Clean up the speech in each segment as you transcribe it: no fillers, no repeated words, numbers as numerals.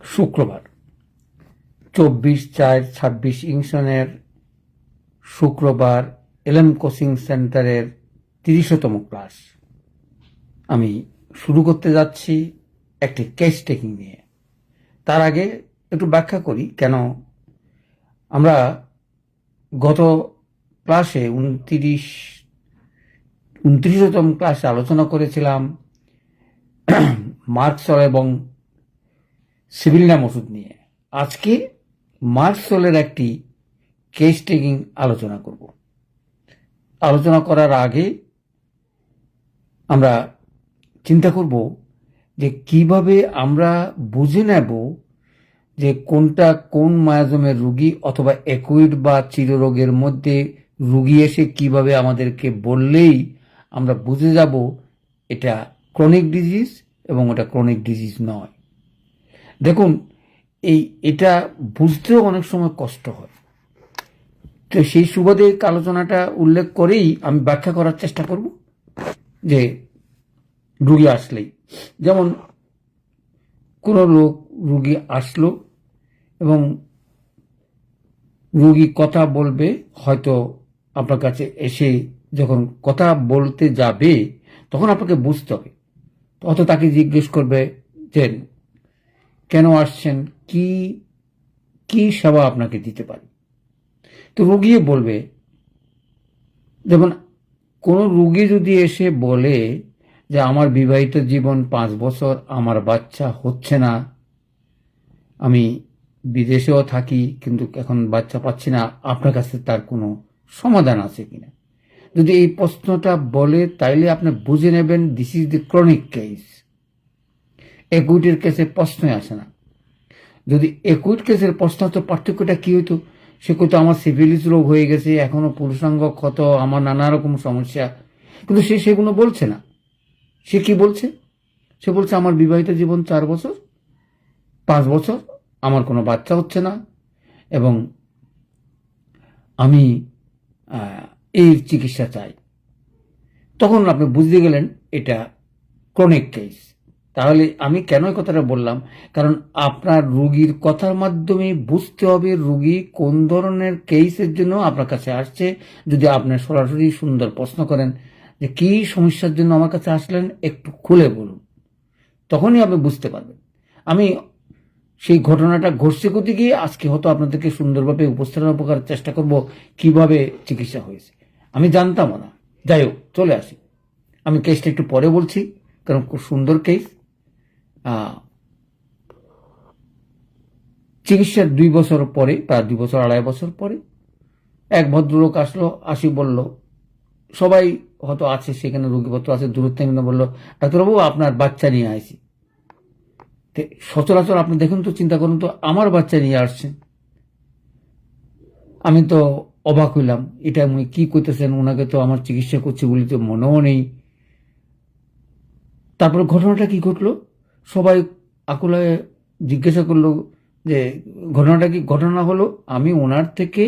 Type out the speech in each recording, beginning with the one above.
শুক্রবার 24/4/26 ইংসনের শুক্রবার এলএম কোচিং সেন্টারের 30তম ক্লাস আমি শুরু করতে যাচ্ছি একটি কেস টেকিং নিয়ে। তার আগে একটু ব্যাখ্যা করি কেন আমরা গত ক্লাসে 29তম ক্লাসে আলোচনা করেছিলাম মার্কসল এবং সিভিলিনাম ওষুধ নিয়ে। আজকে মার্কসলের একটি কেস টেকিং আলোচনা করব। আলোচনা করার আগে আমরা চিন্তা করব যে কিভাবে আমরা বুঝে নেব যে কোনটা কোন মায়াজমের রোগী অথবা অ্যাকুইড বা চিররোগের মধ্যে রোগী এসে কিভাবে আমাদেরকে বললেই আমরা বুঝে যাব এটা ক্রনিক ডিজিজ এবং ওটা ক্রনিক ডিজিজ নয়। দেখুন, এটা বুঝতেও অনেক সময় কষ্ট হয়। তো সেই সুবাদে আলোচনাটা উল্লেখ করেই আমি ব্যাখ্যা করার চেষ্টা করব যে রুগী আসলেই, যেমন কোনো রুগী আসলো এবং রুগী কথা বলবে, হয়তো আপনার কাছে এসে যখন কথা বলতে যাবে তখন আপনাকে বুঝতে হবে। হয়তো তাকে জিজ্ঞেস করবে যে কেন আসছেন, কি কি সেবা আপনাকে দিতে পারি। তো রুগী বলবে, যেমন কোনো রুগী যদি এসে বলে যে আমার বিবাহিত জীবন 5 বছর, আমার বাচ্চা হচ্ছে না, আমি বিদেশেও থাকি কিন্তু এখন বাচ্চা পাচ্ছি না, আপনার কাছে তার কোনো সমাধান আছে কিনা। যদি এই প্রশ্নটা বলে তাইলে আপনি বুঝে নেবেন this is the chronic case. অ্যাকুইটের কেসে প্রশ্নই আসে না। যদি অ্যাকুইট কেসের প্রশ্ন হতো, পার্থক্যটা কি হতো, সে কত আমার সিফিলিস রোগ হয়ে গেছে, এখনো পুরুষাঙ্গ ক্ষত, আমার নানা রকম সমস্যা, কিন্তু সে সেগুলো বলছে না। সে কি বলছে? সে বলছে আমার বিবাহিত জীবন 4 বছর, 5 বছর, আমার কোনো বাচ্চা হচ্ছে না এবং আমি এই চিকিৎসা চাই। তখন আপনি বুঝতে গেলেন এটা ক্রনিক কেস। তাহলে আমি কেন এই কথাটা বললাম, কারণ আপনার রুগীর কথার মাধ্যমে বুঝতে হবে রুগী কোন ধরনের কেসের জন্য আপনার কাছে আসছে। যদি আপনি সরাসরি সুন্দর প্রশ্ন করেন যে কি সমস্যার জন্য আমার কাছে আসলেন, একটু খুলে বলুন, তখনই আপনি বুঝতে পারবেন। আমি সেই ঘটনাটা ঘটছে করতে গিয়ে আজকে হয়তো আপনাদেরকে সুন্দরভাবে উপস্থাপনা করার চেষ্টা করব কিভাবে চিকিৎসা হয়েছে। আমি জানতামও না। যাই হোক, চলে আসি। আমি কেসটা একটু পরে বলছি কারণ খুব সুন্দর কেস। চিকিৎসার 2 বছর পরে, প্রায় 2 বছর 2.5 বছর পরে এক ভদ্রলোক আসলো, আসি বলল, সবাই হয়তো আছে সেখানে, রোগীপত্র আছে, দূরত্ব বললো, ডাক্তারবাবু আপনার বাচ্চা নিয়ে আসি। সচরাচর আপনি দেখুন তো, চিন্তা করুন তো, আমার বাচ্চা নিয়ে আসছেন। আমি তো অবাক হইলাম, এটা উনি কি করতেছেন, ওনাকে তো আমার চিকিৎসা করছে বলে তো মনেও নেই। তারপর ঘটনাটা কি ঘটলো, সবাই আকুলায় জিজ্ঞাসা করলো যে ঘটনাটা কি। ঘটনা হলো, আমি ওনার থেকে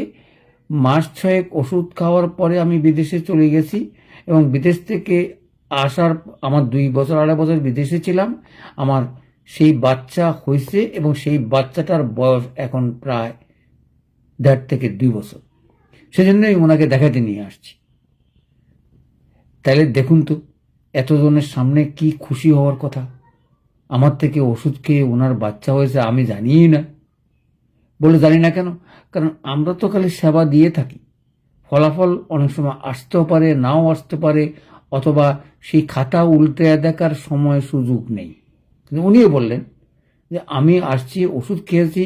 মাস 6 ওষুধ খাওয়ার পরে আমি বিদেশে চলে গেছি এবং বিদেশ থেকে আসার, আমার 2 বছর 2.5 বছর বিদেশে ছিলাম, আমার সেই বাচ্চা হয়েছে এবং সেই বাচ্চাটার বয়স এখন প্রায় 1.5 থেকে 2 বছর। সেজন্যই ওনাকে দেখাতে নিয়ে আসছি। তাহলে দেখুন তো, এতজনের সামনে কি খুশি হওয়ার কথা। আমার থেকে ওষুধ খেয়ে ওনার বাচ্চা হয়েছে, আমি জানিই না। বলে জানি না কেন, কারণ আমরা তো খালি সেবা দিয়ে থাকি। ফলাফল অনেক সময় আসতেও পারে, নাও আসতে পারে, অথবা সেই খাতা উল্টে দেখার সময় সুযোগ নেই। কিন্তু উনিও বললেন যে আমি আসছি, ওষুধ খেয়েছি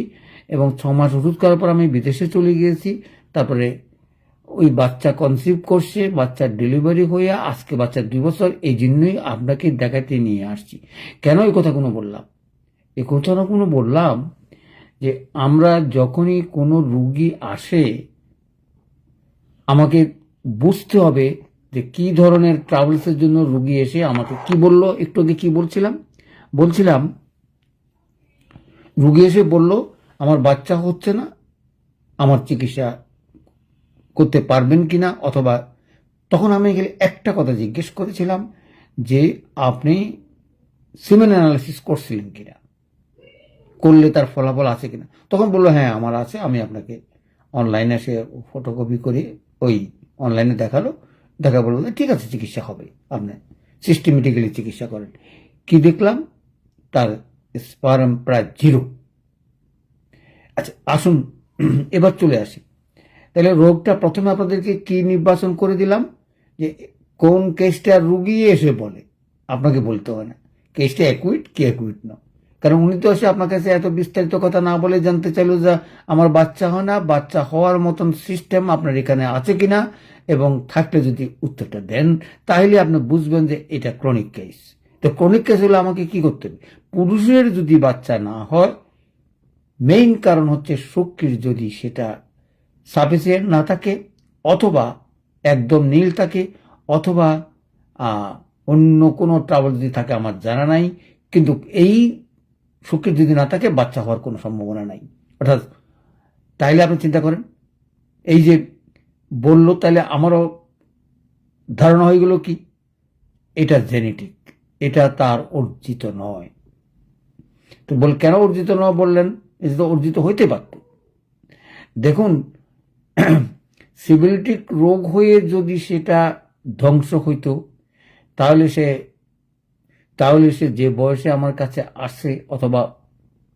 এবং 6 মাস ওষুধ খাওয়ার পর আমি বিদেশে চলে গিয়েছি, তারপরে ওই বাচ্চা কনসিভ করছে, বাচ্চার ডেলিভারি হয়ে আজকে বাচ্চার 2 বছর, এই জন্যই আপনাকে দেখাতে নিয়ে আসছি। কেন এই কথাগুলো বললাম? এই কথাগুলো বললাম যে আমরা যখনই কোনো রুগী আসে, আমাকে বুঝতে হবে যে কি ধরনের ট্রাভেলসের জন্য রুগী এসে আমাকে কি বলল। একটু আগে কি বলছিলাম রুগী এসে বলল আমার বাচ্চা হচ্ছে না, আমার চিকিৎসা করতে পারবেন কিনা, অথবা তখন আমি একটা কথা জিজ্ঞেস করেছিলাম যে আপনি সিমেন অ্যানালিসিস করছিলেন কিনা। করলে তার ফলাফল আছে কিনা। তখন বললো হ্যাঁ আমার আছে, আমি আপনাকে অনলাইনে এসে ফটোকপি করে ওই অনলাইনে দেখা বললো ঠিক আছে চিকিৎসা হবে, আপনি সিস্টেমেটিক্যালি চিকিৎসা করেন। কি দেখলাম, তার স্পার্ম প্রায় 0। আচ্ছা আসুন এবার চলে আসি, তাহলে রোগটা প্রথমে আপনাদেরকে কি নির্বাচন করে দিলাম, যে কোন কেসটা রুগী এসে বলে, আপনাকে বলতে হয় না কেসটা অ্যাকুইট কি অ্যাকুইট না। কারণ উনি তো এসে আপনার কাছে এত বিস্তারিত কথা না বলে জানতে চাইল যে আমার বাচ্চা হয় না, বাচ্চা হওয়ার মতন সিস্টেম আপনার এখানে আছে কিনা, এবং থাকলে যদি উত্তরটা দেন তাহলে আপনি বুঝবেন যে এটা ক্রনিক কেস। তো ক্রনিক কেস হলে আমাকে কি করতে হবে, পুরুষের যদি বাচ্চা না হয় মেইন কারণ হচ্ছে শুক্রের যদি সেটা সাফিসিয়েন্ট না থাকে, অথবা একদম নীল থাকে, অথবা অন্য কোনো ট্রাবল যদি থাকে আমার জানা নাই, কিন্তু এই শুক্রের যদি না থাকে বাচ্চা হওয়ার কোনো সম্ভাবনা নাই। অর্থাৎ তাইলে আপনি চিন্তা করেন, এই যে বললো তাহলে আমারও ধারণা হয়ে গেল কি এটা জেনেটিক, এটা তার অর্জিত নয়। তো কেন অর্জিত নয় বললেন, এটা তো অর্জিত হইতে পারত। দেখুন সিভিলিটিক রোগ হয়ে যদি সেটা ধ্বংস হইতো তাহলে সে যে বয়সে আমার কাছে আসে অথবা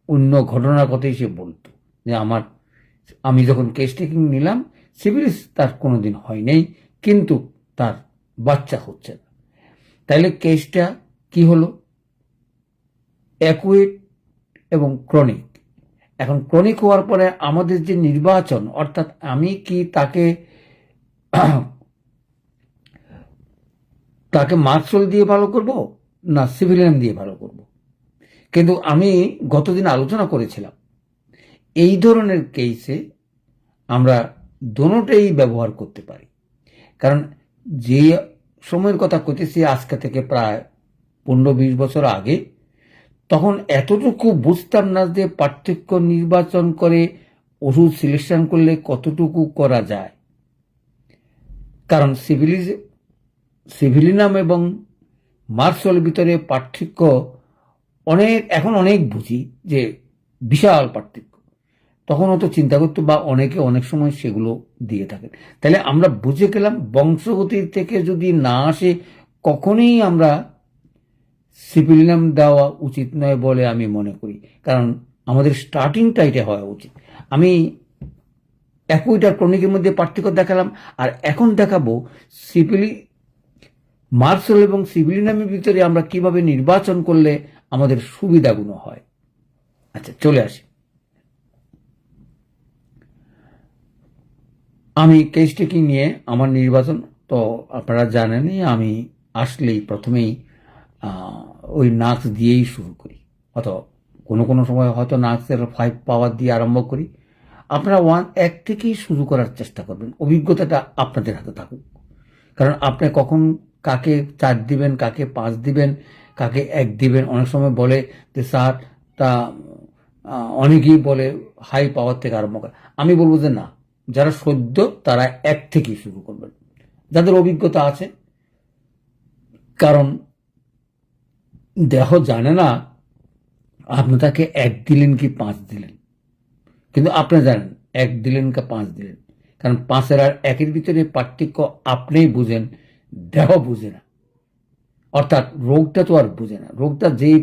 অন্য ঘটনার কথাই সে বলতো যে আমি যখন কেস টেকিং নিলাম সিভিলিস তার কোনোদিন হয় নাই, কিন্তু তার বাচ্চা হচ্ছে না। তাইলে কেসটা কি হলো, অ্যাকুইট এবং ক্রনিক। এখন ক্রনিক হওয়ার পরে আমাদের যে নির্বাচন, অর্থাৎ আমি কি তাকে মার্কসল দিয়ে ভালো করব না সিভিলিয়ান দিয়ে ভালো করব। কিন্তু আমি গতদিন আলোচনা করেছিলাম এই ধরনের কেসে আমরা দোনোটাই ব্যবহার করতে পারি। কারণ যে সময়ের কথা কইতেছি আজকে থেকে প্রায় 15-20 বছর আগে, তখন এতটুকু বুঝতাম না যে পার্থক্য নির্বাচন করে ওষুধ সিলেকশন করলে কতটুকু করা যায়। কারণ সিভিলিনাম এবং মার্কসলের ভিতরে পার্থক্য এখন অনেক বুঝি যে বিশাল পার্থক্য। তখন অত চিন্তা করতো বা অনেকে অনেক সময় সেগুলো দিয়ে থাকেন। তাহলে আমরা বুঝে গেলাম বংশগতির থেকে যদি না আসে কখনোই আমরা সিভিলিনাম দেওয়া উচিত নয় বলে আমি মনে করি। কারণ আমাদের স্টার্টিংটা এটা হওয়া উচিত। আমি অ্যাকুইট আর ক্রনিকের মধ্যে পার্থক্য দেখালাম, আর এখন দেখাবো মার্কসল এবং সিভিলিনামের ভিতরে আমরা কিভাবে নির্বাচন করলে আমাদের সুবিধাগুলো হয়। আচ্ছা চলে আসি, আমি কেস টেকিং নিয়ে আমার নির্বাচন তো আপনারা জানেনই। আমি আসলেই প্রথমেই ওই নার্স দিয়েই শুরু করি, অথবা কোনো সময় হয়তো নার্সের 5 পাওয়ার দিয়ে আরম্ভ করি। আপনারা 1 থেকেই শুরু করার চেষ্টা করবেন, অভিজ্ঞতাটা আপনাদের হাতে থাকুক। কারণ আপনি কখন কাকে 4 দিবেন, কাকে 5 দিবেন, কাকে 1 দিবেন। অনেক সময় বলে যে স্যার তা অনেকেই বলে হাই পাওয়ার থেকে আরম্ভ করে। আমি বলবো যে না, যারা সদ্য তারা 1 থেকেই শুরু করবেন, যাদের অভিজ্ঞতা আছে। কারণ দেহ জানে না আপনি তাকে 1 দিলেন কি 5 দিলেন, কিন্তু আপনি জানেন 1 দিলেন কি 5 দিলেন। কারণ 5 আর 1-এর ভিতরে পার্থক্য আপনিই বুঝেন, দেহ বুঝে না। অর্থাৎ রোগটা তো আর বুঝে না। রোগটা যেই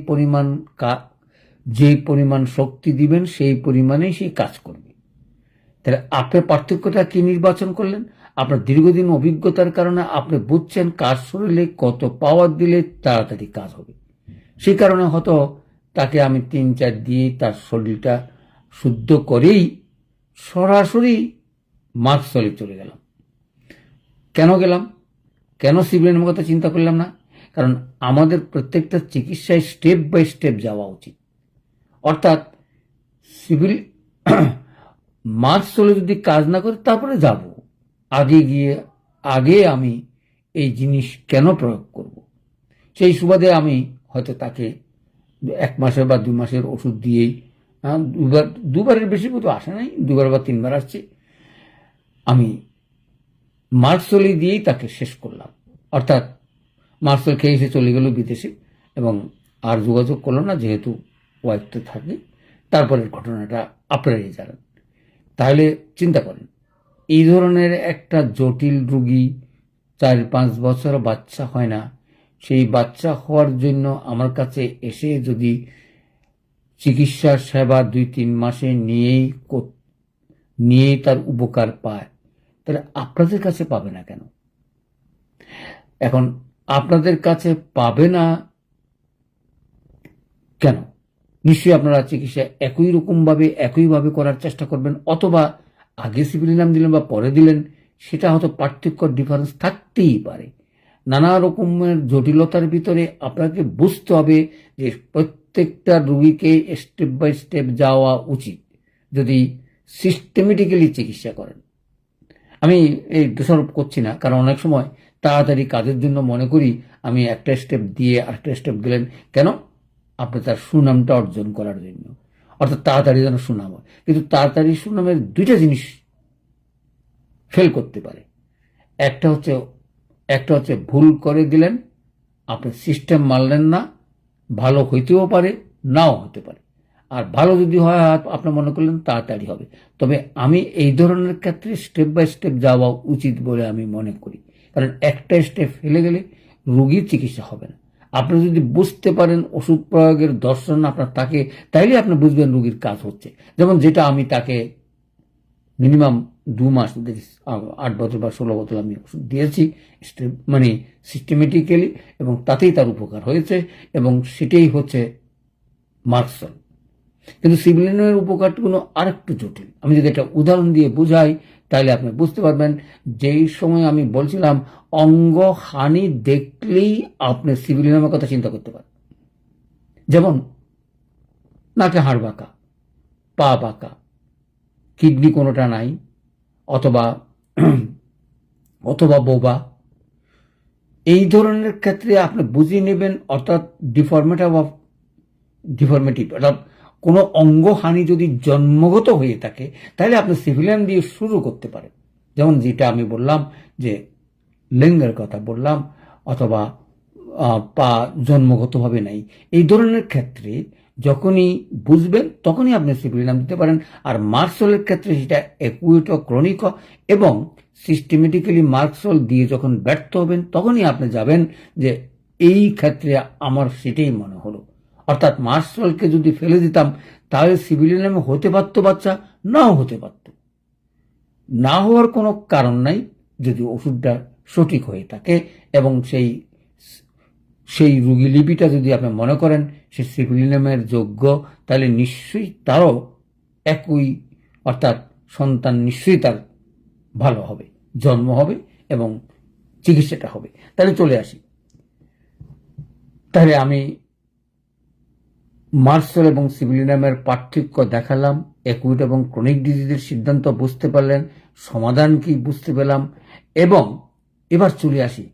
পরিমাণ শক্তি দিবেন সেই পরিমাণেই সেই কাজ করবে। তাহলে আপনি পার্থক্যটা কি নির্বাচন করলেন, আপনার দীর্ঘদিন অভিজ্ঞতার কারণে আপনি বুঝছেন কাজ শরীরে কত পাওয়ার দিলে তাড়াতাড়ি কাজ হবে। সেই কারণে হয়তো তাকে আমি 3-4 দিয়ে তার শরীরটা শুদ্ধ করেই সরাসরি মার্কসলে চলে গেলাম। কেন গেলাম, কেন সিভিলিয়ানের কথা চিন্তা করলাম না? কারণ আমাদের প্রত্যেকটা চিকিৎসায় স্টেপ বাই স্টেপ যাওয়া উচিত। অর্থাৎ মার্কসলে যদি কাজ না করে তারপরে যাব, আগে আমি এই জিনিস কেন প্রয়োগ করব। সেই সুবাদে আমি হয়তো তাকে 1 মাসের বা 2 মাসের ওষুধ দিয়েই, দুবারের বেশি মতো আসে নাই, 2 বার বা 3 বার আসছে, আমি মার্কসলি দিয়েই তাকে শেষ করলাম। অর্থাৎ মার্কসল খেয়ে এসে চলে গেল বিদেশে এবং আর যোগাযোগ করলো না, যেহেতু ওয়াইফ তো থাকে। তারপরের ঘটনাটা আপনারাই জানেন। তাহলে চিন্তা করেন, এই ধরনের একটা জটিল রোগী, 4-5 বছর বাচ্চা হয় না, সেই বাচ্চা হওয়ার জন্য আমার কাছে এসে যদি চিকিৎসা সেবা 2-3 মাসে নিয়েই তার উপকার পায়, তাহলে আপনাদের কাছে পাবে না কেন? এখন আপনাদের কাছে পাবে না কেন? নিশ্চয়ই আপনারা চিকিৎসা একইভাবে করার চেষ্টা করবেন, অথবা আগে সিভিলিনাম দিলেন বা পরে দিলেন, সেটা হয়তো পার্থক্য ডিফারেন্স থাকতেই পারে। নানা রকমের জটিলতার ভিতরে আপনাকে বুঝতে হবে যে প্রত্যেকটা রোগীকে স্টেপ বাই স্টেপ যাওয়া উচিত যদি সিস্টেমেটিক্যালি চিকিৎসা করেন। আমি এই দোষারোপ করছি না, কারণ অনেক সময় তাড়াতাড়ি কাজের জন্য মনে করি আমি একটা স্টেপ দিয়ে আরেকটা স্টেপ দিলেন কেন? আপনি তার সুনামটা অর্জন করার জন্য, অর্থাৎ তাড়াতাড়ি যেন সুনাম হয়। কিন্তু তাড়াতাড়ি সুনামের দুইটা জিনিস ফেল করতে পারে। একটা হচ্ছে ভুল করে দিলেন, আপনি সিস্টেম মানলেন না, ভালো হইতেও পারে নাও হতে পারে। আর ভালো যদি হয় আপনি মনে করলেন তাড়াতাড়ি হবে, তবে আমি এই ধরনের ক্ষেত্রে স্টেপ বাই স্টেপ যাওয়া উচিত বলে আমি মনে করি। কারণ একটা স্টেপ ফেলে গেলে রোগীর চিকিৎসা হবে না। আপনি যদি বুঝতে পারেন ওষুধ প্রয়োগের দর্শন আপনার থাকে, তাইলে আপনি বুঝবেন রোগীর কাজ হচ্ছে। যেমন যেটা আমি তাকে মিনিমাম 2 মাস, 8 বছর বা 16 বছর আমি ওষুধ দিয়েছি মানে সিস্টেমেটিক্যালি, এবং তাতেই তার উপকার হয়েছে, এবং সেটাই হচ্ছে মার্কসল। কিন্তু সিভিলিনের উপকারগুলো আরেকটু জটিল। আমি যদি একটা উদাহরণ দিয়ে বুঝাই তাহলে আপনি বুঝতে পারবেন। যেই সময় আমি বলছিলাম অঙ্গহানি দেখলেই আপনি সিভিলিনামের কথা চিন্তা করতে পারেন। যেমন নাকে হাড় বাঁকা, পা বাঁকা, কিডনি কোনোটা নাই, অথবা বোবা, এই ধরনের ক্ষেত্রে আপনি বুঝিয়ে নেবেন, অর্থাৎ ডিফর্মেটিভ অর্থাৎ কোনো অঙ্গহানি যদি জন্মগত হয়ে থাকে, তাহলে আপনি সিভিলিয়ান দিয়ে শুরু করতে পারেন। যেমন যেটা আমি বললাম যে লিঙ্গের কথা বললাম, অথবা পা জন্মগতভাবে নাই, এই ধরনের ক্ষেত্রে যখনই বুঝবেন তখনই আপনি সিভিলিয়ান দিতে পারেন। আর মার্কসলের ক্ষেত্রে সেটা অ্যাকুইট ও ক্রনিক, এবং সিস্টেমেটিক্যালি মার্কসল দিয়ে যখন ব্যর্থ হবেন তখনই আপনি যাবেন যে এই ক্ষেত্রে আমার সেটাই মনে হলো। অর্থাৎ মার্কসলকে যদি ফেলে দিতাম তাহলে সিভিলিয়ানে হতে পারত বাচ্চা, নাও হতে পারত। না হওয়ার কোনো কারণ নাই যদি ওষুধটা সঠিক হয়ে থাকে, এবং সেই রোগী লিপিটা যদি আপনি মনে করেন সে সিভিলিনামের যোগ্য, তাহলে নিশ্চয়ই তারও একই, অর্থাৎ সন্তান নিশ্চয়ই তার ভালো হবে, জন্ম হবে এবং চিকিৎসাটা হবে। তাহলে চলে আসি, তাহলে আমি মার্কসল এবং সিভিলিনামের পার্থক্য দেখালাম, অ্যাকুইট এবং ক্রনিক ডিজিজের সিদ্ধান্ত বুঝতে পারলেন, সমাধান কি বুঝতে পেলাম। এবং এবার চলে আসি,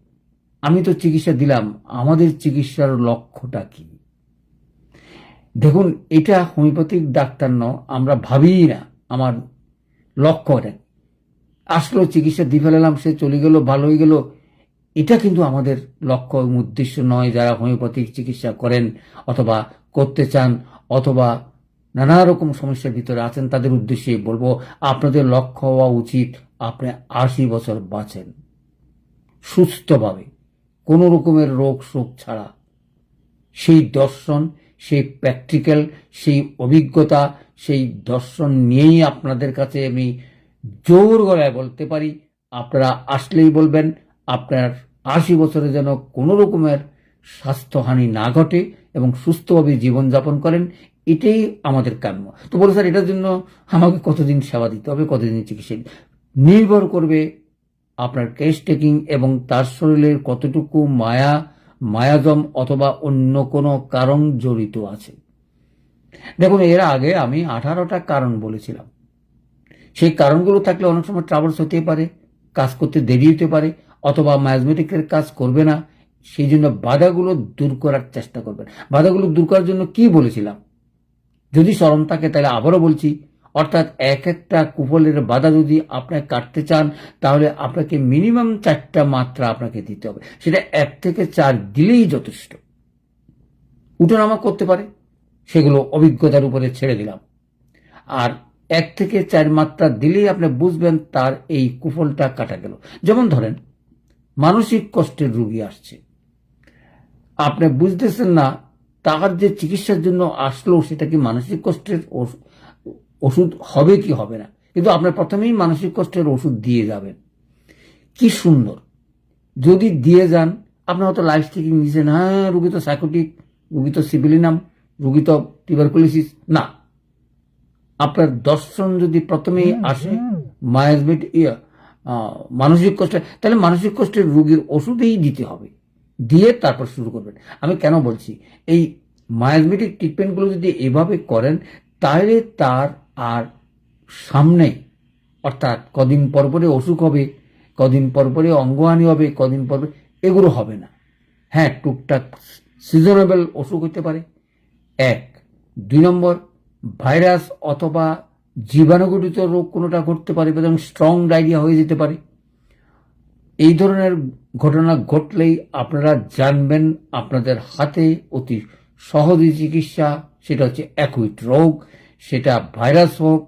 আমি তো চিকিৎসা দিলাম, আমাদের চিকিৎসার লক্ষ্যটা কি? দেখুন, এটা হোমিওপ্যাথিক ডাক্তার আমরা ভাবি না আমার লক্ষ্যটা আসলো, চিকিৎসা দিয়ে ফেলালাম, সে চলে গেল, ভালো হয়ে গেল, এটা কিন্তু আমাদের লক্ষ্য এবং উদ্দেশ্য নয়। যারা হোমিওপ্যাথিক চিকিৎসা করেন অথবা করতে চান, অথবা নানা রকম সমস্যার ভিতরে আছেন, তাদের উদ্দেশ্যে বলবো আপনাদের লক্ষ্য হওয়া উচিত আপনি 80 বছর বাঁচেন সুস্থভাবে, কোনো রকমের রোগ শোক ছাড়া। সেই দর্শন, সেই প্র্যাকটিক্যাল, সেই অভিজ্ঞতা, সেই দর্শন নিয়েই আপনাদের কাছে আমি জোর গলায় বলতে পারি, আপনারা আসলেই বলবেন আপনার 80 বছরে যেন কোনো রকমের স্বাস্থ্যহানি না ঘটে এবং সুস্থভাবে জীবনযাপন করেন, এটাই আমাদের কাম্য। তো বলো স্যার, এটার জন্য আমাকে কতদিন সেবা দিতে হবে, কতদিন চিকিৎসা নির্ভর করবে আপনার কেস টেকিং এবং তার শরীরের কতটুকু মায়াজম অথবা অন্য কোনো কারণ জড়িত আছে। দেখুন, এর আগে আমি 18টা কারণ বলেছিলাম। সেই কারণগুলো থাকলে অনেক সময় ট্রাভেলস হতে পারে, কাজ করতে দেরি হতে পারে, অথবা ম্যাজমেটিকের কাজ করবে না। সেই জন্য বাধাগুলো দূর করার চেষ্টা করবেন। বাধাগুলো দূর করার জন্য কি বলেছিলাম, যদি স্মরণ থাকে তাহলে আবারও বলছি, অর্থাৎ একটা কুফলের বাধা যদি আপনি কাটতে চান তাহলে আপনাকে মিনিমাম 4টা মাত্রা আপনাকে দিতে হবে। সেটা 1 থেকে 4 দিলেই যথেষ্ট। উঠানামা করতে পারে, সেগুলো অভিজ্ঞতার উপরে ছেড়ে দিলাম। আর 1 থেকে 4 মাত্রা দিলেই আপনি বুঝবেন তার এই কুফলটা কাটা গেল। যেমন ধরেন, মানসিক কষ্টের রোগী আসছে, আপনি বুঝতেছেন না তার যে চিকিৎসার জন্য আসলো সেটা কি মানসিক কষ্টের ওষুধ হবে কি হবে না, কিন্তু আপনার প্রথমেই মানসিক কষ্টের ওষুধ দিয়ে যাবেন। কি সুন্দর! যদি দিয়ে যান, আপনি হয়তো লাইফ স্টিকিং নিয়েছেন, হ্যাঁ রুগী তো সাইকোটিক, রুগী তো সিভিলিনাম, রুগী তো টিউবারকুলোসিস, না, আপনার দর্শন যদি প্রথমেই আসে মানসিক কষ্ট, তাহলে মানসিক কষ্টের রোগীর ওষুধেই দিতে হবে, দিয়ে তারপর শুরু করবেন। আমি কেন বলছি, এই মায়াজমেটিক ট্রিটমেন্টগুলো যদি এভাবে করেন, তাহলে তার আর সামনে, অর্থাৎ কদিন পর পরে অসুখ হবে, কদিন পর পরে অঙ্গহানি হবে, কদিন পর এগুলো হবে না। হ্যাঁ, টুকটাক সিজনেবল অসুখ হতে পারে, 1। 2 নম্বর, ভাইরাস অথবা জীবাণুঘটিত রোগ কোনোটা ঘটতে পারে এবং স্ট্রং ডায়রিয়া হয়ে যেতে পারে। এই ধরনের ঘটনা ঘটলেই আপনারা জানবেন আপনাদের হাতে অতি সহজে চিকিৎসা, সেটা হচ্ছে অ্যাকুইট রোগ, সেটা ভাইরাস হোক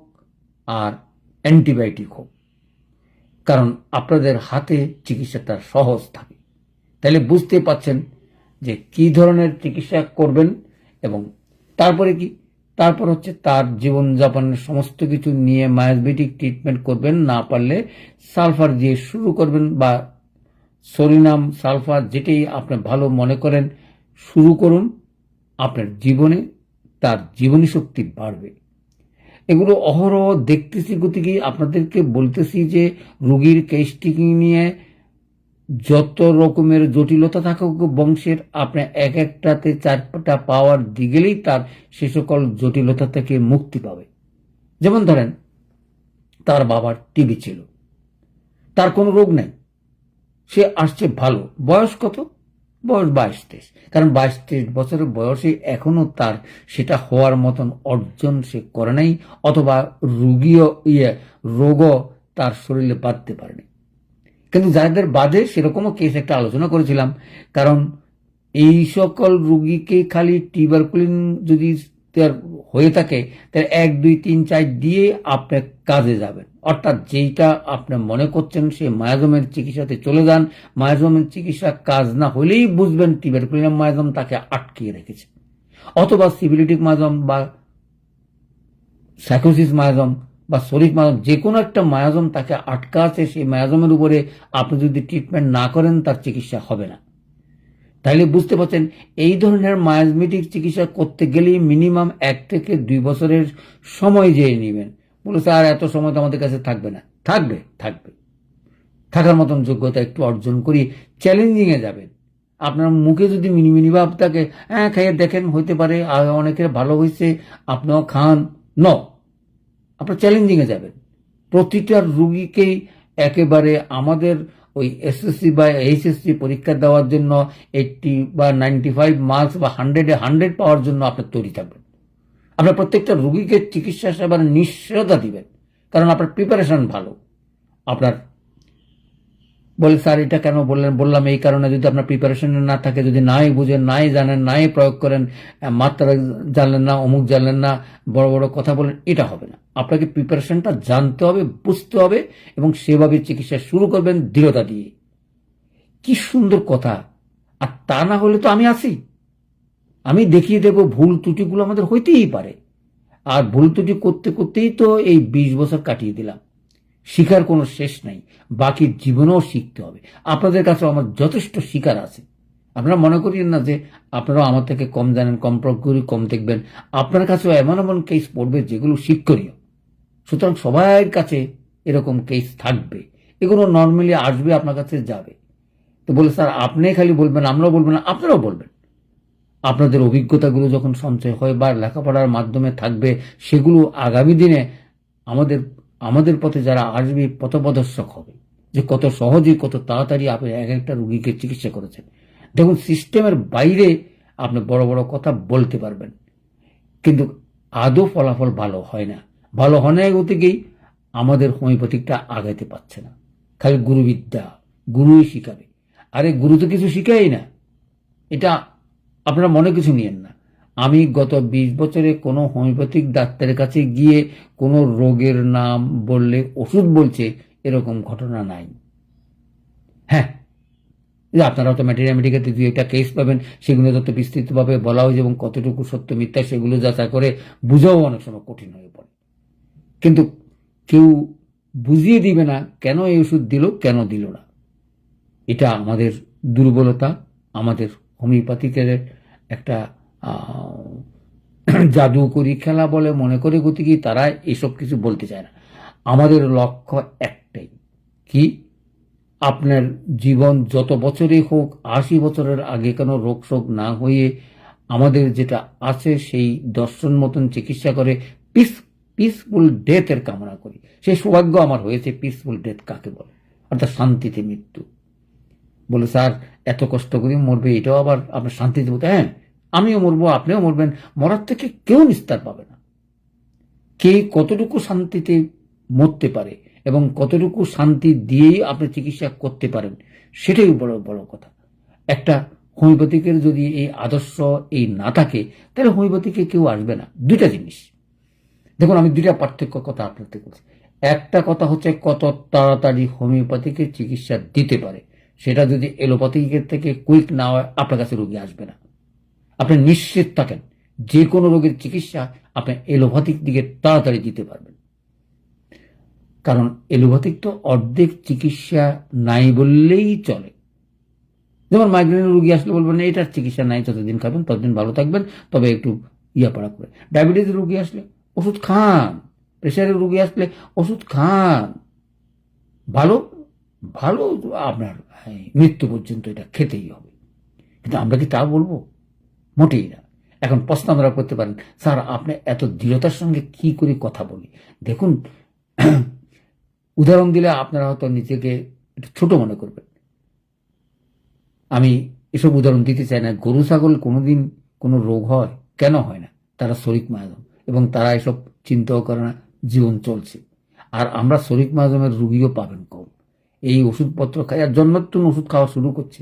আর অ্যান্টিবায়োটিক হোক, কারণ আপনাদের হাতে চিকিৎসাটা সহজ থাকে। তাহলে বুঝতে পাচ্ছেন যে কি ধরনের চিকিৎসা করবেন। এবং তারপরে কি, তারপর হচ্ছে তার জীবনযাপনের সমস্ত কিছু নিয়ে মায়াজমেটিক ট্রিটমেন্ট করবেন। না পারলে সালফার দিয়ে শুরু করবেন, বা সরিনাম, সালফার, যেটাই আপনি ভালো মনে করেন শুরু করুন। আপনার জীবনে তার জীবনী শক্তি বাড়বে। এগুলো অহরহ দেখতেছি, গতিকে আপনাদেরকে বলতেছি যে রোগীর কেসটিকিং নিয়ে যত রকমের জটিলতা থাকুক বংশের, আপনি এক একটাতে 4টা পাওয়ার দিগেলেই তার সে সকল জটিলতা থেকে মুক্তি পাবে। যেমন ধরেন, তার বাবার টিবি ছিল, তার কোনো রোগ নেই, সে আসছে ভালো। বয়স কত? বয়স 22-23, কারণ 22-23 বছরের বয়সে এখনো তার সেটা হওয়ার মতন অর্জন সে করে নাই, অথবা রোগও তার শরীরে বাঁধতে পারেনি। কিন্তু যাদের বাদে সেরকমও কেস একটা আলোচনা করেছিলাম, কারণ এই সকল রোগীকে খালি টিউবারকুলিন যদি হয়ে থাকে, তাহলে 1, 2, 3, 4 দিয়ে আপনি কাজে যাবেন। অর্থাৎ যেইটা আপনি মনে করছেন সে মায়াজমের চিকিৎসাতে চলে যান। মায়াজমের চিকিৎসা কাজ না হলেই বুঝবেন টিউবারকুলিন মায়াজম তাকে আটকিয়ে রেখেছে, অথবা সিভিলিটিক মায়াজম বা সাইকোসিস মায়াজম বা শরীর মায়াজম, যে কোনো একটা মায়াজম তাকে আটকা আছে। সেই মায়াজমের উপরে আপনি যদি ট্রিটমেন্ট না করেন, তার চিকিৎসা হবে না। তাইলে বুঝতে পারছেন, এই ধরনের মায়াজমেটিক চিকিৎসা করতে গেলেই মিনিমাম 1 থেকে 2 বছরের সময় যেয়ে নেবেন। বলে স্যার এত সময় তো আমাদের কাছে থাকবে না। থাকবে, থাকবে, থাকার মতন যোগ্যতা একটু অর্জন করি, চ্যালেঞ্জিংয়ে যাবেন। আপনার মুখে যদি মিনিমিনি ভাব থাকে, হ্যাঁ খাইয়ে দেখেন, হইতে পারে অনেকের ভালো হয়েছে, আপনিও খান, ন, আপনার চ্যালেঞ্জিংয়ে যাবেন। প্রতিটা রুগীকেই একেবারে আমাদের ওই এসএসসি বা এইচএসসি পরীক্ষা দেওয়ার জন্য 80 বা 95 মার্কস বা 100-এ 100 পাওয়ার জন্য আপনার তৈরি থাকবেন। আপনার প্রত্যেকটা রুগীকে চিকিৎসা সেবার নিশ্চয়তা দিবেন, কারণ আপনার প্রিপারেশন ভালো। আপনার বলে স্যার এটা কেন বললাম এই কারণে, যদি আপনার প্রিপারেশন না থাকে, যদি নাই বুঝেন, নাই জানেন, নাই প্রয়োগ করেন, মাত্রা জানলেন না, অমুক জানলেন না, বড় বড় কথা বলেন, এটা হবে না। আপনাকে প্রিপারেশনটা জানতে হবে, বুঝতে হবে, এবং সেভাবে চিকিৎসা শুরু করবেন দৃঢ়তা দিয়ে। কি সুন্দর কথা! আর তা না হলে তো আমি আছি, আমি দেখিয়ে দেব। ভুল ত্রুটিগুলো আমাদের হইতেই পারে, আর ভুল ত্রুটি করতে করতেই তো এই 20 বছর কাটিয়ে দিলাম। শিখার কোনো শেষ নাই, বাকি জীবনেও শিখতে হবে। আপনাদের কাছেও আমার যথেষ্ট শিকার আছে। আপনারা মনে করিয়েন না যে আপনারাও আমার থেকে কম জানেন, কম প্রয়োগ করি, কম দেখবেন। আপনার কাছেও এমন এমন কেস পড়বে যেগুলো শিক্ষণীয়। সুতরাং সবার কাছে এরকম কেস থাকবে, এগুলো নর্মালি আসবে, আপনার কাছে যাবে। তো বলে স্যার আপনি খালি বলবেন, আমরাও বলবেন না, আপনারাও বলবেন। আপনাদের অভিজ্ঞতাগুলো যখন সঞ্চয় হয় বা লেখাপড়ার মাধ্যমে থাকবে, সেগুলো আগামী দিনে আমাদের পথে যারা আসবে পথপ্রদর্শক হবে, যে কত সহজে, কত তাড়াতাড়ি আপনি এক একটা রুগীকে চিকিৎসা করেছেন। দেখুন, সিস্টেমের বাইরে আপনি বড় বড় কথা বলতে পারবেন, কিন্তু আদৌ ফলাফল ভালো হয় না। ভালো হয় না গতিকেই আমাদের হোমিওপ্যাথিকটা আগাইতে পারছে না। খালি গুরুবিদ্যা, গুরুই শিখাবে। আরে গুরু তো কিছু শিখাই না, এটা আপনারা মনে কিছু নিয়েন না। আমি গত 20 বছরে কোনো হোমিওপ্যাথিক ডাক্তারের কাছে গিয়ে কোনো রোগের নাম বললে ওষুধ বলছে এরকম ঘটনা নাই। হ্যাঁ, যে আপনারা তো ম্যাটেরিয়ামেটিকাতে দুই একটা কেস পাবেন, সেগুলো তত বিস্তৃতভাবে বলা হয়েছে এবং কতটুকু সত্য মিথ্যা সেগুলো যাচাই করে বুঝাও অনেক সময় কঠিন হয়ে পড়ে। কিন্তু কেউ বুঝিয়ে দিবে না কেন এই ওষুধ দিল, কেন দিল না। এটা আমাদের দুর্বলতা, আমাদের হোমিওপ্যাথিকের একটা জাদুকরি খেলা বলে মনে করে গতি কি তারা এসব কিছু বলতে চায় না। আমাদের লক্ষ্য একটাই, কি আপনার জীবন যত বছরই হোক, 80 বছরের আগে কেন রোগ শোক না হয়ে আমাদের যেটা আছে সেই দর্শন মতন চিকিৎসা করে পিসফুল ডেথের কামনা করি। সেই সৌভাগ্য আমার হয়েছে। পিসফুল ডেথ কাকে বলে? অর্থাৎ শান্তিতে মৃত্যু। বলে স্যার এত কষ্ট করি মরবে, এটাও আবার আপনার শান্তিতে বলতে? হ্যাঁ, আমিও মরবো, আপনিও মরবেন, মরার থেকে কেউ নিস্তার পাবে না। কে কতটুকু শান্তিতে মরতে পারে এবং কতটুকু শান্তি দিয়েই আপনি চিকিৎসা করতে পারেন সেটাই বড় বড় কথা। একটা হোমিওপ্যাথিকের যদি এই আদর্শ এই না থাকে তাহলে হোমিওপ্যাথিকে কেউ আসবে না। দুইটা জিনিস দেখুন, আমি দুইটা পার্থক্য কথা আপনাদের বলছি। একটা কথা হচ্ছে কত তাড়াতাড়ি হোমিওপ্যাথিকে চিকিৎসা দিতে পারে। সেটা যদি এলোপ্যাথিকের থেকে কুইক না হয় আপনার কাছে রোগী আসবে না। আপনি নিশ্চিত থাকেন যে কোনো রোগের চিকিৎসা আপনি এলোপ্যাথিক দিকে তাড়াতাড়ি দিতে পারবেন। কারণ এলোপ্যাথিক তো অর্ধেক চিকিৎসা নাই বললেই চলে। যেমন মাইগ্রেনের রোগী আসলে বলবেন এটার চিকিৎসা নাই, যতদিন খাবেন ততদিন ভালো থাকবেন, তবে একটু ইয়াপাড়া করে। ডায়াবেটিসের রোগী আসলে ওষুধ খান, প্রেশারের রোগী আসলে ওষুধ খান, ভালো ভালো আপনার মৃত্যু পর্যন্ত এটা খেতেই হবে। কিন্তু আমরা কি তা বলবো? মোটেই না। এখন প্রশ্ন আমরা করতে পারেন, স্যার আপনি এত দৃঢ়তার সঙ্গে কি করে কথা বলি? দেখুন, উদাহরণ দিলে আপনারা হয়তো নিজেকে একটু ছোট মনে করবেন। আমি এসব উদাহরণ দিতে চাই না। গরু ছাগল কোনোদিন কোনো রোগ হয়? কেন হয় না? তারা শরিক মায়াজম, এবং তারা এসব চিন্তাও করে না, জীবন চলছে। আর আমরা শরিক মায়াজমের রুগীও পাবেন কম। এই ওষুধপত্র খাই আর জন্মত্তন ওষুধ খাওয়া শুরু করছে।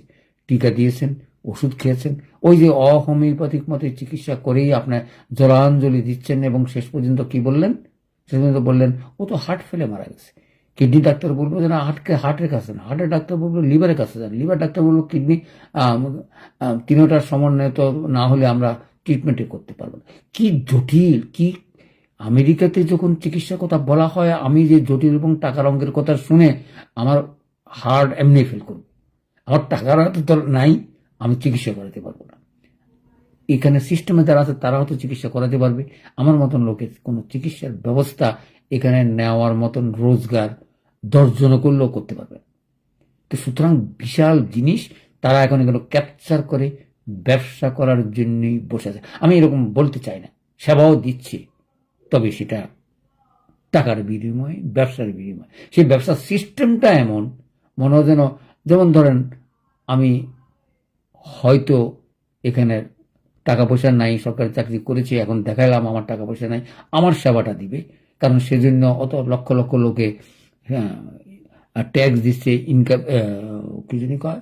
টিকা দিয়েছেন, ওষুধ খেয়েছেন, ওই যে অহোমিওপ্যাথিক মতে চিকিৎসা করেই আপনার জলাঞ্জলি দিচ্ছেন, এবং শেষ পর্যন্ত কি বললেন? শেষ পর্যন্ত বললেন ও তো হার্ট ফেলে মারা গেছে। কিডনি ডাক্তার বলবো যে না, হার্টের কাছে না, হার্টের ডাক্তার বলবো লিভারের কাছে যান, লিভার ডাক্তার বলবো কিডনি। তিনটার সমন্বয় তো না হলে আমরা ট্রিটমেন্টে করতে পারবো না। কি জটিল! কি আমেরিকাতে যখন চিকিৎসার কথা বলা হয়, আমি যে জটিল এবং টাকার অঙ্কের কথা শুনে আমার হার্ট এমনি ফেল করবো। আমার টাকার তো নাই, আমি চিকিৎসা করাতে পারবো না। এখানে সিস্টেমে যারা আছে তারা হয়তো চিকিৎসা করাতে পারবে, আমার মতন লোকের কোনো চিকিৎসার ব্যবস্থা এখানে নেওয়ার মতন রোজগার 10 জন করলেও করতে পারবে। তো সুতরাং বিশাল জিনিস তারা এখন এগুলো ক্যাপচার করে ব্যবসা করার জন্যই বসে আছে। আমি এরকম বলতে চাই না, সেবাও দিচ্ছি, তবে সেটা টাকার বিনিময়ে, ব্যবসার বিনিময়ে। সেই ব্যবসার সিস্টেমটা এমন মনে হয় যেন, যেমন ধরেন আমি হয়তো এখানে টাকা পয়সা নাই, সরকারি চাকরি করেছি, এখন দেখাইলাম আমার টাকা পয়সা নাই, আমার সেবাটা দিবে। কারণ সেজন্য অত লক্ষ লক্ষ লোকে ট্যাক্স দিচ্ছে, ইনকাম কি জানি কয়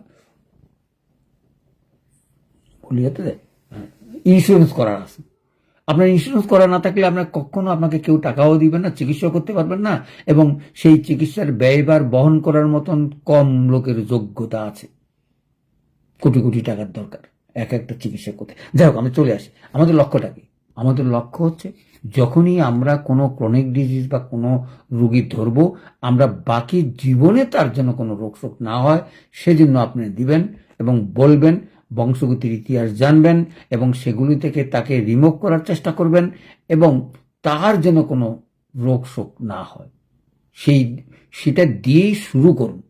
ইন্স্যুরেন্স করার আছে। আপনার ইন্স্যুরেন্স করা না থাকলে আপনার কখনো আপনাকে কেউ টাকাও দিবে না, চিকিৎসা করতে পারবেন না, এবং সেই চিকিৎসার ব্যয়ভার বহন করার মতন কম লোকের যোগ্যতা আছে। কোটি কোটি টাকার দরকার এক একটা চিকিৎসা করতে। যাই হোক, আমি চলে আসি। আমাদের লক্ষ্যটা কি? আমাদের লক্ষ্য হচ্ছে যখনই আমরা কোনো ক্রনিক ডিজিজ বা কোনো রোগী ধরবো, আমরা বাকি জীবনে তার জন্য কোনো রোগ শোক না হয় সেজন্য আপনি দিবেন এবং বলবেন, বংশগতির ইতিহাস জানবেন এবং সেগুলি থেকে তাকে রিমুভ করার চেষ্টা করবেন, এবং তার যেন কোনো রোগ শোক না হয় সেটা দিয়েই শুরু করুন।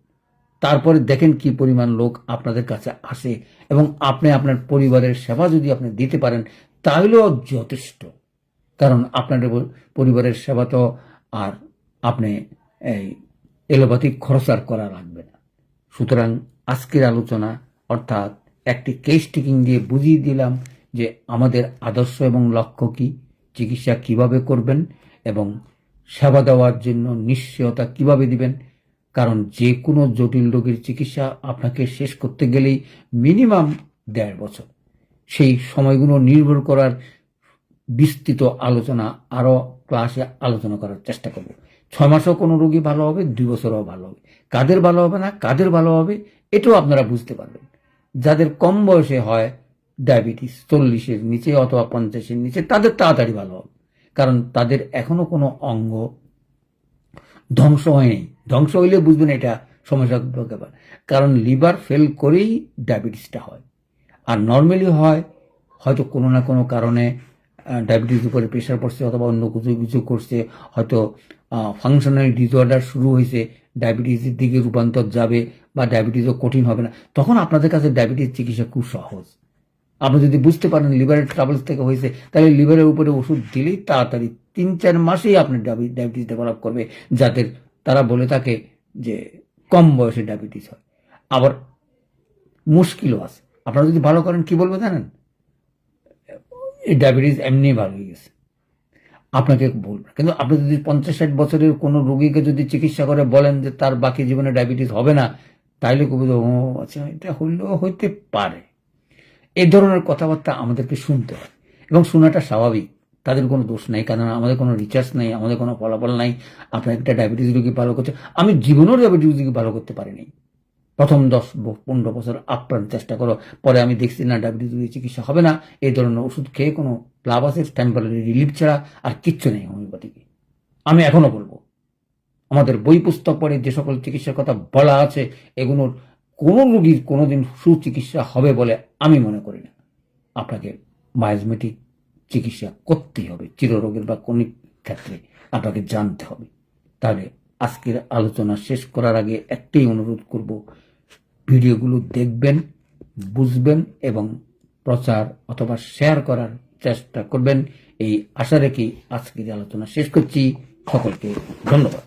তারপরে দেখেন কি পরিমাণ লোক আপনাদের কাছে আসে, এবং আপনি আপনার পরিবারের সেবা যদি আপনি দিতে পারেন তাহলেও যথেষ্ট। কারণ আপনার পরিবারের সেবা তো আর আপনি এই এলোপ্যাথিক খরচ আর করা লাগবে না। সুতরাং আজকের আলোচনা অর্থাৎ একটি কেস টেকিং দিয়ে বুঝিয়ে দিলাম যে আমাদের আদর্শ এবং লক্ষ্য কি, চিকিৎসা কিভাবে করবেন এবং সেবা দেওয়ার জন্য নিশ্চয়তা কিভাবে দিবেন। কারণ যে কোনো জটিল রোগের চিকিৎসা আপনাকে শেষ করতে গেলেই মিনিমাম 1.5 বছর। সেই সময়গুলো নির্ভর করার বিস্তৃত আলোচনা আরো ক্লাসে আলোচনা করার চেষ্টা করব। 6 মাসেও কোনো রোগী ভালো হবে, 2 বছরও ভালো হবে। কাদের ভালো হবে না, কাদের ভালো হবে, এটাও আপনারা বুঝতে পারবেন। যাদের কম বয়সে হয় ডায়াবেটিস, 40-এর নিচে অথবা 50-এর নিচে, তাদের তাড়াতাড়ি ভালো হবে, কারণ তাদের এখনো কোনো অঙ্গ ধ্বংস হয়নি। ধ্বংস হইলে বুঝবেন এটা সমস্যা ব্যাপার, কারণ লিভার ফেল করেই ডায়াবেটিসটা হয়। আর নর্মালি হয় হয়তো কোনো না কোনো কারণে ডায়াবেটিস উপরে প্রেশার পড়ছে অথবা অন্য কিছু করছে, হয়তো ফাংশনাল ডিসঅর্ডার শুরু হয়েছে, ডায়াবেটিসের দিকে রূপান্তর যাবে বা ডায়াবেটিসও কঠিন হবে না, তখন আপনাদের কাছে ডায়াবেটিস চিকিৎসা খুব সহজ। আপনি যদি বুঝতে পারেন লিভারের ট্রাবলস থেকে হয়েছে, তাহলে লিভারের উপরে ওষুধ দিলেই তাড়াতাড়ি 3-4 মাসেই আপনার ডায়াবেটিস ডেভেলপ করবে, যাদের তারা বলে থাকে যে কম বয়সে ডায়াবেটিস হয়। আবার মুশকিলও আছে, আপনারা যদি ভালো করেন কি বলবো জানেন, এই ডায়াবেটিস এমনি ভালো হয়ে গেছে, আপনাকে বলবে। কিন্তু আপনি যদি 50-60 বছরের কোনো রোগীকে যদি চিকিৎসা করে বলেন যে তার বাকি জীবনে ডায়াবেটিস হবে না, তাইলে কবি ও আচ্ছা এটা হইলেও হইতে পারে। এই ধরনের কথাবার্তা আমাদেরকে শুনতে হয় এবং শোনাটা স্বাভাবিক, তাদের কোনো দোষ নাই, কারণ আমাদের কোনো রিসার্চ নাই, আমাদের কোনো ফলাফল নাই। আপনার একটা ডায়াবেটিস রোগী ভালো করছে, আমি জীবনেও ডায়াবেটিস রোগী ভালো করতে পারিনি। প্রথম 10-15 বছর আপ্রাণ চেষ্টা করো, পরে আমি দেখছি না ডায়াবেটিস রোগীর চিকিৎসা হবে না, এই ধরনের ওষুধ খেয়ে কোনো লাভ আছে, টেম্পোরারি রিলিফ ছাড়া আর কিচ্ছু নেই হোমিওপ্যাথিকে। আমি এখনো বলবো, আমাদের বই পুস্তক পড়ে যে সকল চিকিৎসার কথা বলা আছে, এগুলোর কোনো রোগীর কোনোদিন সুচিকিৎসা হবে বলে আমি মনে করি না। আপনাকে মায়োজমেটিক চিকিৎসা করতেই হবে, চিররোগের বা কোন ক্ষেত্রে আপনাকে জানতে হবে। তাহলে আজকের আলোচনা শেষ করার আগে একটাই অনুরোধ করব, ভিডিওগুলো দেখবেন, বুঝবেন এবং প্রচার অথবা শেয়ার করার চেষ্টা করবেন, এই আশা রেখে আজকের আলোচনা শেষ করছি। সকলকে ধন্যবাদ।